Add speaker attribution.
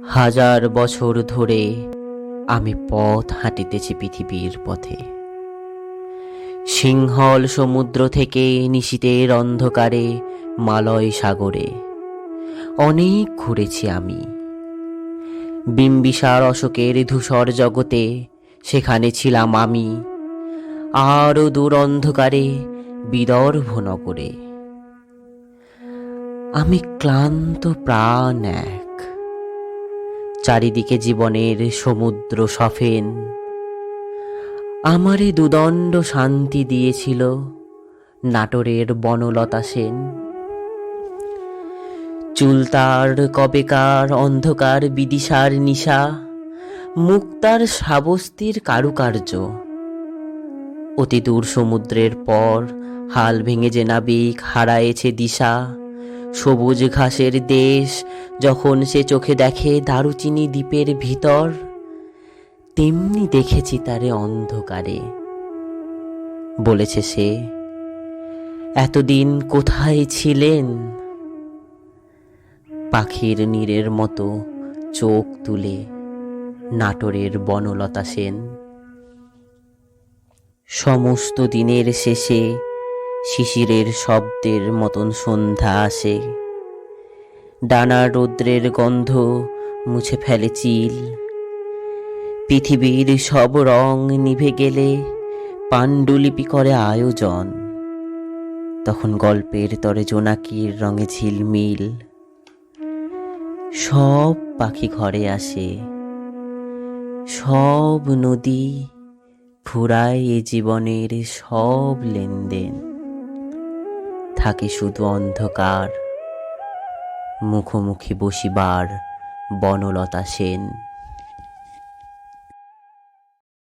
Speaker 1: হাজার বছর ধরে আমি পথ হাঁটিতেছি পৃথিবীর পথে। সিংহল সমুদ্র থেকে নিশীথের অন্ধকারে মালয় সাগরে অনেক ঘুরেছি আমি। বিম্বিসার অশোকের ধূসর জগতে সেখানে ছিলাম আমি। আরও দূর অন্ধকারে বিদর্ভ নগরে আমি ক্লান্ত প্রাণ এক। চারিদিকে জীবনের সমুদ্র সফেন। আমারে দুদণ্ড শান্তি দিয়েছিল নাটোরের বনলতা সেন। চুলতার কবেকার অন্ধকার বিদিশার নিশা, মুক্তার শ্রাবস্তির কারুকার্য। অতি দূর সমুদ্রের পর হাল ভেঙে যে নাবিক হারায়েছে দিশা। সবুজ ঘাসের দেশ যখন সে চোখে দেখে দারুচিনি দ্বীপের ভিতর, তেমনি দেখেছি তারে অন্ধকারে। বলেছে সে, এতদিন কোথায় ছিলেন? পাখির নীড়ের মতো চোখ তুলে নাটোরের বনলতা সেন। সমস্ত দিনের শেষে শিশিরের শব্দের মতন সন্ধ্যা আসে। ডানার রৌদ্রের গন্ধ মুছে ফেলে চিল। পৃথিবীর সব রং নিভে গেলে পাণ্ডুলিপি করে আয়োজন। তখন গল্পের তরে জোনাকির রঙে ঝিলমিল। সব পাখি ঘরে আসে, সব নদী ফুরায় এ জীবনের সব লেনদেন। থাকে শুধু অন্ধকার, মুখোমুখি বসিবার বনলতা সেন।